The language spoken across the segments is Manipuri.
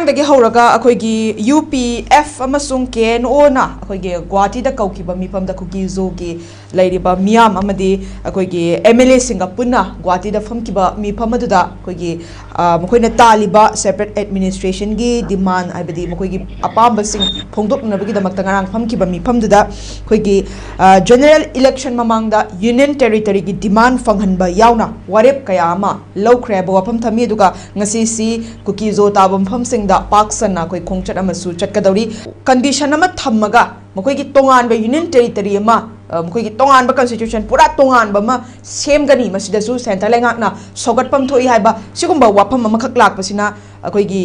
ngaraang dagi hauraga akoigi UPF amasung KNO na akoigi Guwahati da kaukiba mifam da KUKI zo gi lairiba miyam amadi akoigi MLA singa punna Guwahati da famkiba mifam aduda akoigi makoina taliba separate administration gi demand aibadi makoigi apamba sing phongdoknabagi damakta ngarang famkiba mifam duda akoigi general election mamangda union territory gi demand fanghanba yauna warep kaya ama lawkhre ba wafam thami aduga ngasi si KUKI zo tabam fam da paksana koi khongchat amasu chatkadori condition ama thammaga makoi gi tongan ba union territory ama makoi gi tongan ba constitution pura tongan ba ma sem gani masida su center lengak na sogat pam thoi hai ba sigumba wafam ama khak lak pasina akoi gi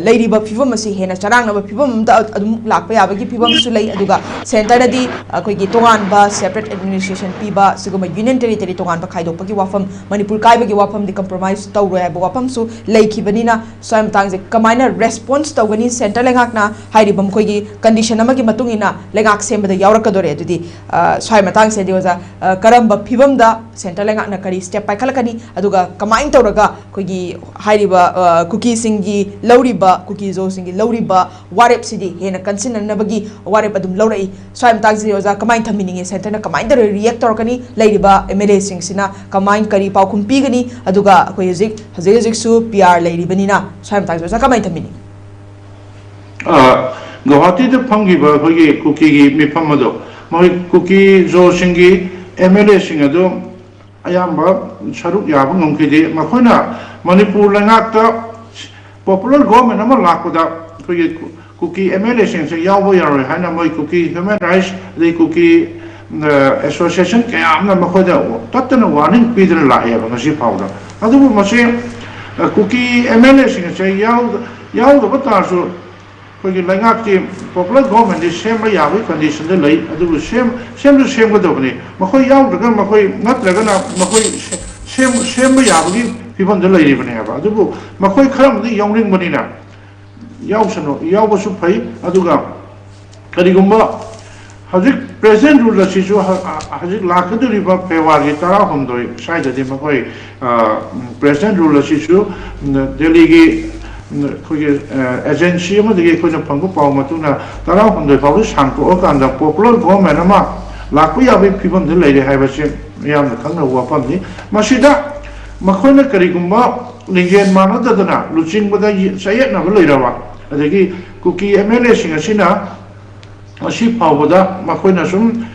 leiri ba phibam asi hena charang na ba phibam da adum lak pa ya ba gi phibam su lei aduga center na di akoi gi tongan ba separate administration pi ba sigumba union territory tongan ba khaidok pa gi wafam manipur kai ba gi wafam di compromise taw ro hai ba wafam su lei khibani na soim tang je kamaina response tawgani center lengak na hairi bam khoi gi condition ama gi matung ina lengak sem da yawrak kadore adudi soim tang se dioza karamba phibam da center lengak na kari step pai khalakani aduga kamain tawraga khoi gi hairi ba KUKI singi lauriba KUKI zo singi lauriba warep sidi hena consider na bagi warep adum laurai soim tang se dioza kamain thamininge center na kamain da react tawrakani lairiba MLA sing sina kamain kari pau khumpi gani aduga khoi hajik su PR lairibani na soim tang se kamain thamini Guwahati da famgiba khoi KUKI gi mifam ado moi KUKI zo singi MLA sing ado ayamba saruk yaba ngomkhide makhona Manipur lengakta popular government ama lakda khoi KUKI MLA sing se yawo yaroi hana moi KUKI human rights the KUKI association kaya amna makhoda tatna warning pidra la ya ngasi phawda adu mase KUKI MLA sing se yawo da batasu khoi lengakti popular government is same yawi condition de lei adu same go dobni makhoi yaw daga makhoi natraga na makhoi same yawi people de lei bani ba adu makhoi kharam di yawring bani na yawsano yawbasu phai aduga karigumba hajik present rule si ju hajik lakaduri ba pewari tara hondoi saida de makhoi present rule si ju delhi gi khoi agency ama de khoi na phangko paw matuna tara hondoi paw sanko okanda popular government ama lakpu ya be people de lei hai ba se yam na khangna wa pam ni masida makhoi na karigumba lingen manada dana luching bada sayet na lei rawa adagi KUKI MLA sing asina asi phawda makhoi na sum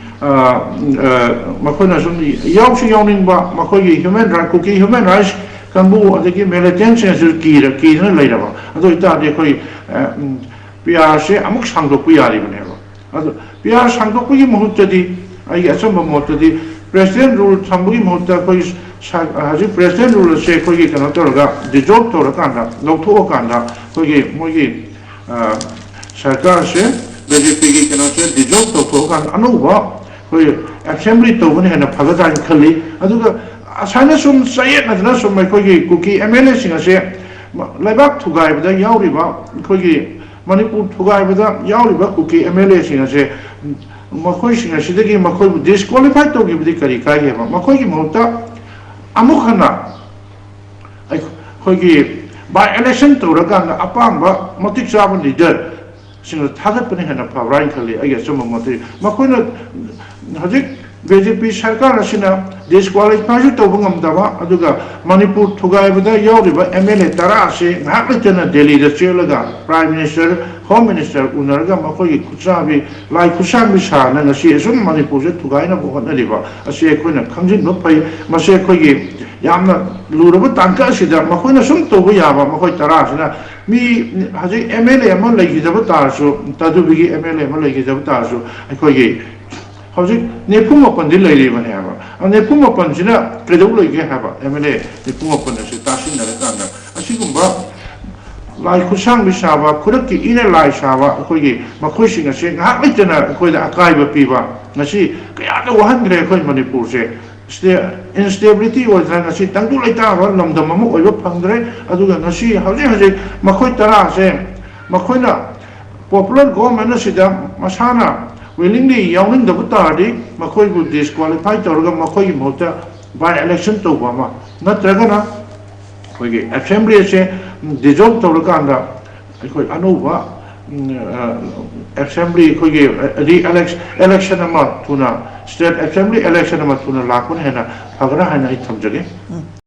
yawsi yawning ba makhoi human rights KUKI human rights kambu adagi militant sensor ki na lei rawa ado ita de khoi PR se amuk sangdok pu yari bane ba ado PR sangdok pu gi muhutadi ai asam motadi president rule thambugi muhutta khoi haji president rule se khoi gi kana torga dissolve tor kanda lotho kanda khoi gi mogi sarkar se BJP gi kana se dissolve tor kan anuba khoi assembly to bane hena phagadan khali aduga asana sum sayet na sum khoi gi KUKI MLA singa se laibak thugai bada yauri ba khoi gi Manipur thugai bada yauri ba KUKI MLA singa se makhoi singa sidagi makhoi disqualify to gi bidi kari kai ba makhoi gi mohta amukhana ai khoi gi by election to rakan apang ba matik saban leader singa thadat pani hana phawrain khali ai asum moti makhoi na hajik BJP sarkar asina disqualify to bangam dawa aduga Manipur thugai bada yauri ba MLA tara se ngakletena Delhi da chelaga prime minister home minister unarga makhoi kuchabi lai kusang bi sa na ngasi sum Manipur je thugai na bokon aliba ase khoina khangjin no pai mase khoi gi yamna luraba tangka sida makhoi na sum to bu yaba makhoi tara sina mi haji MLA ma legi da ta so tadu bi MLA ma legi da ta so khoi gi hojik nepuma pandil lei bane aba nepuma panjina kedu lei haba MLA nepuma pan se tasin na kanda asigumba lai kusang bisaba khuraki ina lai saba khoi gi makhoi singa se ngak litena khoi da akai ba piba ngasi kaya da wahan gre khoi Manipur se instability was ngasi tangdu lai ta ba namdam ma oiba phangdre aduga ngasi haji makhoi tara se makhoi na popular government sida masana willingly yawning the butadi makhoi bu disqualify torga makhoi mota by election to bama natragana khoi assembly se dissolve torga anda ꯑꯩꯈꯣꯏ ꯑꯅꯧꯕ ꯑꯦꯁꯦꯝꯕ꯭ꯂꯤ ꯑꯩꯈꯣꯏꯒꯤ election ꯑꯃ ꯊꯨꯅ ꯁ꯭ꯇꯦꯠ ꯑꯦꯁꯦꯝꯕ꯭ꯂꯤ election ꯑꯃ ꯊꯨꯅ ꯂꯥꯛꯄꯅ ꯍꯦꯟꯅ ꯐꯒꯗ꯭ꯔꯥ ꯍꯥꯏꯅ ꯑꯩ ꯊꯝꯖꯒꯦ